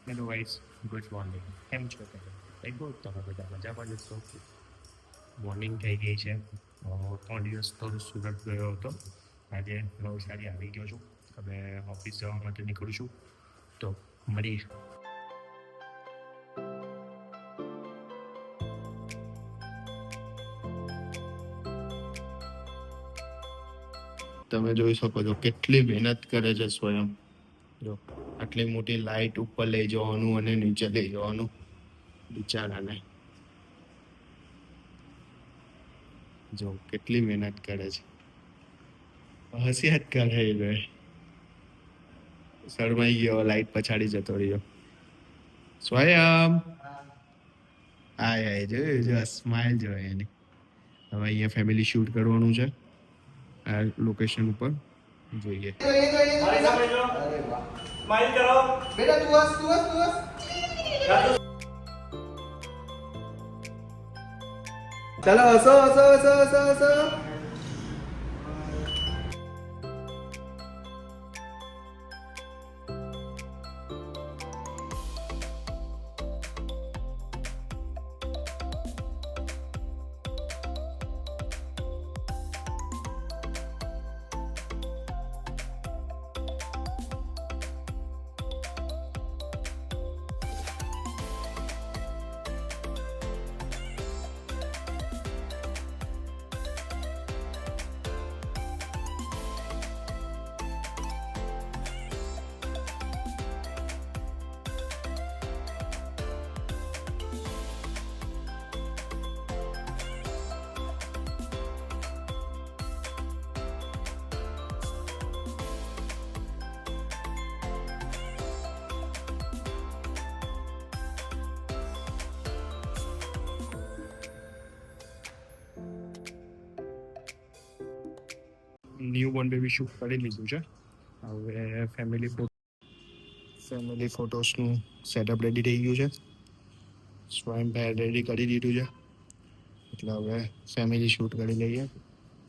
Hello guys, good morning. કેમ છો તમે? કંઈ કહો તમે બધા મજામાં જ છો? મોર્નિંગ થઈ ગઈ છે. 3 દિવસ તો સુરત ગયો હતો. આજે નવસારી આવી ગયો છું. હવે ઓફિસ જવા માટે નીકળું છું. તો મળીએ. તમે જોઈ શકો છો કેટલી મહેનત કરે છે સ્વયં. જો આટલી મોટી લાઈટ ઉપર લઈ જવાનું અને નીચે લઈ જવાનું, બિચારાને જો કેટલી મહેનત કરે છે. હસ્યા જ કરે એ શરમાઈ ગયો, લાઈટ પછાડી જતો રહ્યો. સ્વયં આય જોયું, જો સ્માઇલ જોઈ એની. હવે અહીંયા ફેમિલી શૂટ કરવાનું છે આ લોકેશન ઉપર. જોઈએ. સ્માઈલ કરો બેટા. તું હસ. ચાલો હસો. ન્યૂ બોર્ન બેબી શૂટ કરી લીધું છે. હવે ફેમિલી ફોટોસનું સેટઅપ રેડી થઈ ગયું છે. સ્વયં પેર રેડી કરી દીધું છે. એટલે હવે ફેમિલી શૂટ કરી લઈએ.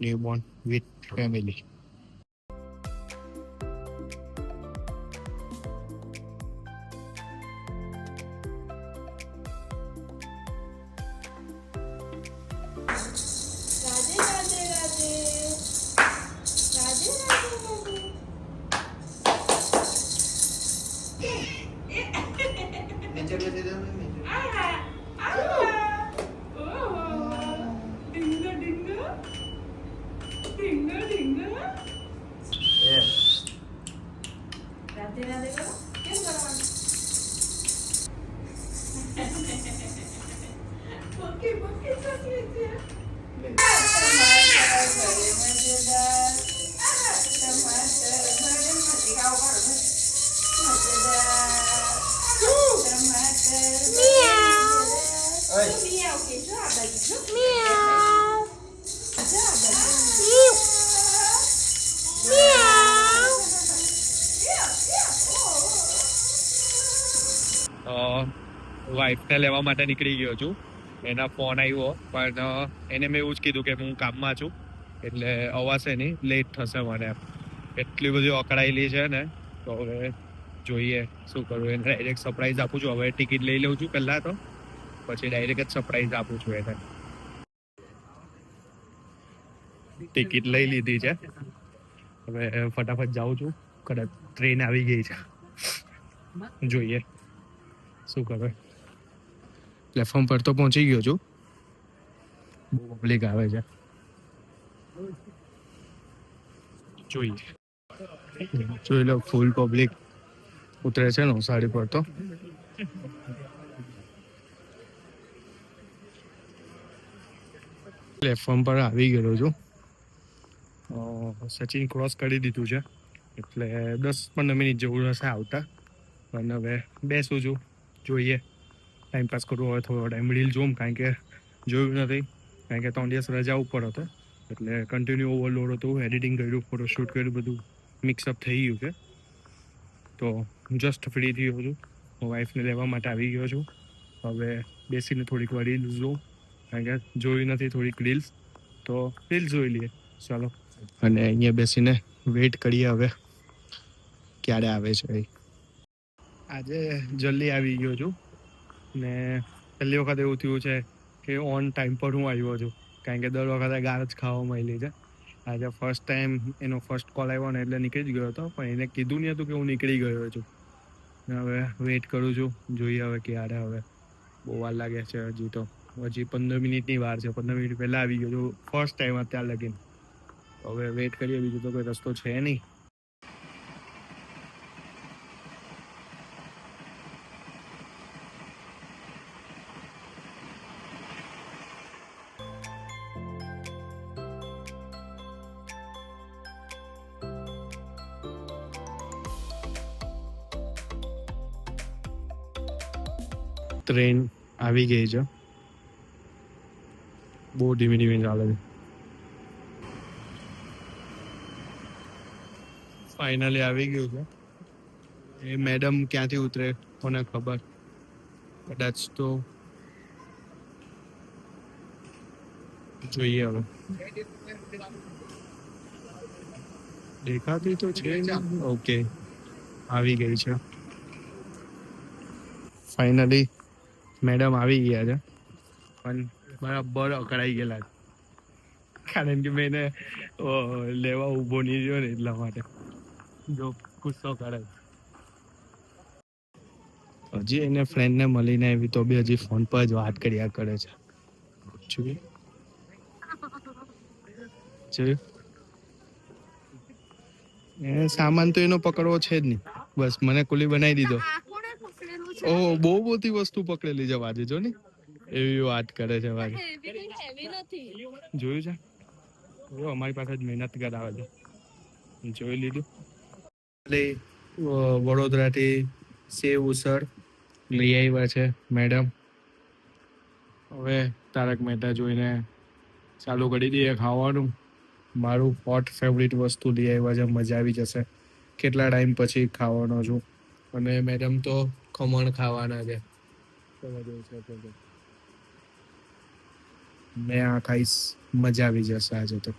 New born with family. વાઈફને લેવા માટે નીકળી ગયો છું. એના ફોન આવ્યો, પણ એને મેં એવું જ કીધું કે હું કામમાં છું એટલે અવાશે નહીં, લેટ થશે મને. એટલી બધી અકળાયેલી છે ને, તો હવે જોઈએ શું કરું. એને ડાયરેક્ટ સરપ્રાઈઝ આપું છું. હવે ટિકિટ લઈ લઉં છું પહેલાં, તો પછી ડાયરેક્ટ જ સરપ્રાઈઝ આપું છું એને. ટિકિટ લઈ લીધી છે. હવે ફટાફટ જાઉં છું. કદાચ ટ્રેન આવી ગઈ છે, જોઈએ શું કરે. પ્લેટફોર્મ પર તો પહોંચી ગયો છું. બહુ પબ્લિક આવે છે, જોઈ લો. ફૂલ પબ્લિક ઉતરે છે નવસારી પર. તો પ્લેટફોર્મ પર આવી ગયેલો છું. સચિન ક્રોસ કરી દીધું છે, એટલે 10-15 મિનિટ જેવું હશે આવતા. પણ હવે બેસું છું, જોઈએ. ટાઈમપાસ કરવો હોય થોડો ટાઈમ રીલ જોઉં, કારણ કે જોયું નથી. કારણ કે 3 દિવસ રજા ઉપર હતો, એટલે કન્ટિન્યુ ઓવરલોડ હતું. એડિટિંગ કર્યું, ફોટોશૂટ કર્યું, બધું મિક્સઅપ થઈ ગયું છે. તો જસ્ટ ફ્રી થયો છું. હું વાઈફને લેવા માટે આવી ગયો છું. હવે બેસીને થોડીક વાર રીલ્સ જોઉં, કારણ કે જોઈ નથી થોડીક રીલ્સ, તો રીલ્સ જોઈ લઈએ. ચાલો. અને અહીંયા બેસીને વેઇટ કરીએ હવે ક્યારે આવે છે. આજે જલ્દી આવી ગયો છું ને પહેલી વખત એવું થયું છે કે ઓન ટાઈમ પર હું આવ્યો છું, કારણ કે દર વખતે ગાર જ ખાવા મળી છે. આજે ફર્સ્ટ ટાઈમ એનો ફર્સ્ટ કોલ આવ્યો ને એટલે નીકળી જ ગયો હતો, પણ એને કીધું નહીં હતું કે હું નીકળી ગયો છું. ને હવે વેઇટ કરું છું, જોઈએ હવે ક્યારે. હવે બહુ વાર લાગે છે, હજી 15 મિનિટની વાર છે. 15 મિનિટ પહેલાં આવી ગયો છું ફર્સ્ટ ટાઈમ અત્યાર લગીને. હવે વેઇટ કરીએ, બીજું તો કોઈ રસ્તો છે નહીં. ટ્રેન આવી ગઈ છે, બહુ ધીમે ધીમે ચાલે છે. ફાઇનલી આવી ગયું છે. એ મેડમ ક્યાંથી ઉતરે કોને ખબર, કદાચ તો જોઈએ હવે. દેખાતી તો છે. ઓકે, આવી ગઈ છે ફાઇનલી. મેડમ આવી ગયા છે, પણ બરાબર અકળાઈ ગયેલા છે, કારણ કે મેં એને લેવા ઊભો નહીં રહ્યો ને એટલા માટે. જો ગુસ્સો કરે. હજી એને ફ્રેન્ડને મળીને આવી તો બી હજી ફોન પર જ વાત કર્યા કરે છે. જોયું? એ સામાન તો એનો પકડવો છે જ નહીં, બસ મને કુલી બનાવી દીધો. ઓહ, બહુ બધી વસ્તુ પકડેલી છે આજે, જો ને એવી વાત કરે છે ભાઈ. જોયું છે? અમારી પાસે જ મહેનત કરાવે છે. જોઈ લીધું. એટલે વડોદરાથી સેવ ઉસળ લઈ આવ્યા છે મેડમ. હવે તારક મહેતા જોઈને ચાલુ કરી દઈએ ખાવાનું. મારું હોટ ફેવરિટ વસ્તુ લઈ આવ્યા છે, મજા આવી જશે. કેટલા ટાઈમ પછી ખાવાનો છું, અને મેડમ તો ખમણ ખાવાના છે. મેં આ ખાઈશ, મજા આવી જશે આજે તો.